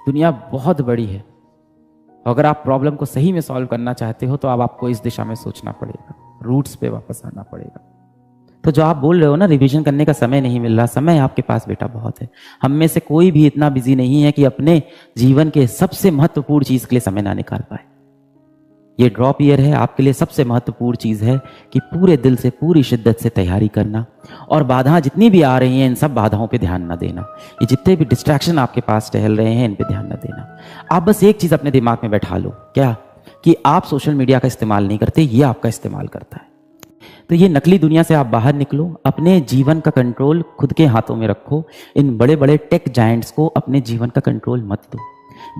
दुनिया बहुत बड़ी है। अगर आप प्रॉब्लम को सही में सॉल्व करना चाहते हो तो अब आपको इस दिशा में सोचना पड़ेगा, रूट्स पे वापस आना पड़ेगा। तो जो आप बोल रहे हो ना, रिवीजन करने का समय नहीं मिल रहा, समय आपके पास बेटा बहुत है। हम में से कोई भी इतना बिजी नहीं है कि अपने जीवन के सबसे महत्वपूर्ण चीज के लिए समय ना निकाल पाए। ये ड्रॉप ईयर है, आपके लिए सबसे महत्वपूर्ण चीज है कि पूरे दिल से, पूरी शिद्दत से तैयारी करना, और बाधाएं जितनी भी आ रही हैं इन सब बाधाओं पे ध्यान ना देना। ये जितने भी डिस्ट्रैक्शन आपके पास टहल रहे हैं इन पे ध्यान ना देना। आप बस एक चीज अपने दिमाग में बैठा लो, क्या? कि आप सोशल मीडिया का इस्तेमाल नहीं करते, ये आपका इस्तेमाल करता है। तो ये नकली दुनिया से आप बाहर निकलो, अपने जीवन का कंट्रोल खुद के हाथों में रखो। इन बड़े बड़े टेक जायंट्स को अपने जीवन का कंट्रोल मत दो।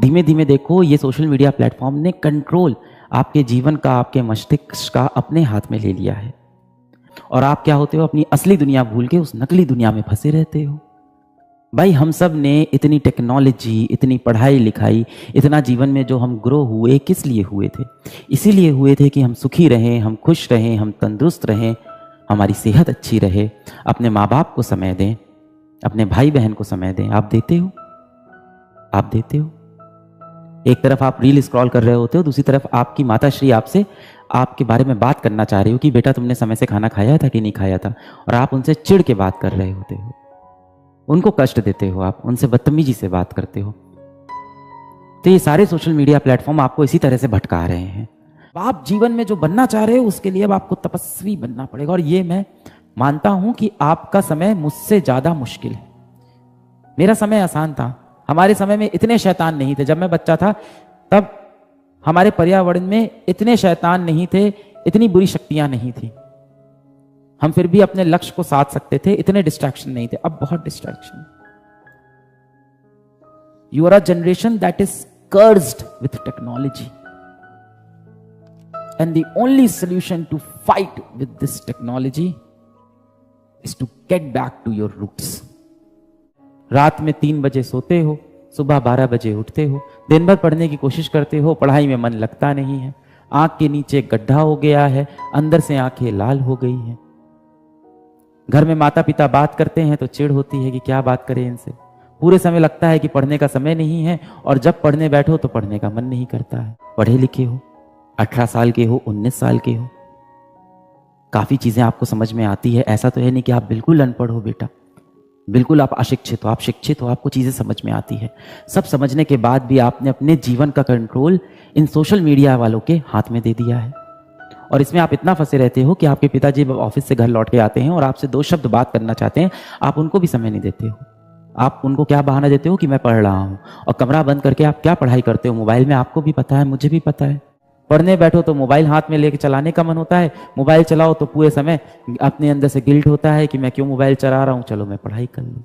धीमे धीमे देखो, ये सोशल मीडिया प्लेटफॉर्म ने कंट्रोल आपके जीवन का, आपके मस्तिष्क का अपने हाथ में ले लिया है, और आप क्या होते हो, अपनी असली दुनिया भूल के उस नकली दुनिया में फंसे रहते हो। भाई हम सब ने इतनी टेक्नोलॉजी, इतनी पढ़ाई लिखाई, इतना जीवन में जो हम ग्रो हुए, किस लिए हुए थे? इसीलिए हुए थे कि हम सुखी रहें, हम खुश रहें, हम तंदुरुस्त रहें, हमारी सेहत अच्छी रहे, अपने माँ बाप को समय दें, अपने भाई बहन को समय दें। आप देते हो? आप देते हो? एक तरफ आप रील स्क्रॉल कर रहे होते हो, दूसरी तरफ आपकी माताश्री आपसे आपके बारे में बात करना चाह रही हो कि बेटा तुमने समय से खाना खाया था कि नहीं खाया था, और आप उनसे चिढ़ के बात कर रहे होते हो, उनको कष्ट देते हो, आप उनसे बदतमीजी से बात करते हो। तो ये सारे सोशल मीडिया प्लेटफॉर्म आपको इसी तरह से भटका रहे हैं। आप जीवन में जो बनना चाह रहे हो उसके लिए अब आपको तपस्वी बनना पड़ेगा, और ये मैं मानता हूं कि आपका समय मुझसे ज्यादा मुश्किल है। मेरा समय आसान था, हमारे समय में इतने शैतान नहीं थे। जब मैं बच्चा था तब हमारे पर्यावरण में इतने शैतान नहीं थे, इतनी बुरी शक्तियां नहीं थी, हम फिर भी अपने लक्ष्य को साध सकते थे, इतने डिस्ट्रैक्शन नहीं थे। अब बहुत distraction. You are a generation that is cursed with technology, and the only solution to fight with this technology is to get back to your roots. रात में 3 बजे सोते हो, सुबह 12 बजे उठते हो, दिन भर पढ़ने की कोशिश करते हो, पढ़ाई में मन लगता नहीं है, आंख के नीचे गड्ढा हो गया है, अंदर से आंखें लाल हो गई हैं। घर में माता पिता बात करते हैं तो चिढ़ होती है कि क्या बात करें इनसे। पूरे समय लगता है कि पढ़ने का समय नहीं है, और जब पढ़ने बैठो तो पढ़ने का मन नहीं करता है। पढ़े लिखे हो, 18 साल के हो, 19 साल के हो, काफी चीजें आपको समझ में आती है। ऐसा तो है नहीं कि आप बिल्कुल अनपढ़ हो बेटा, बिल्कुल आप अशिक्षित हो, आप शिक्षित हो, आपको चीजें समझ में आती है। सब समझने के बाद भी आपने अपने जीवन का कंट्रोल इन सोशल मीडिया वालों के हाथ में दे दिया है, और इसमें आप इतना फंसे रहते हो कि आपके पिताजी ऑफिस से घर लौट के आते हैं और आपसे 2 शब्द बात करना चाहते हैं, आप उनको भी समय नहीं देते हो। आप उनको क्या बहाना देते हो कि मैं पढ़ रहा हूं, और कमरा बंद करके आप क्या पढ़ाई करते हो मोबाइल में। आपको भी पता है, मुझे भी पता है। पढ़ने बैठो तो मोबाइल हाथ में लेके चलाने का मन होता है, मोबाइल चलाओ तो पूरे समय अपने अंदर से गिल्ट होता है कि मैं क्यों मोबाइल चला रहा हूं, चलो मैं पढ़ाई कर लूं।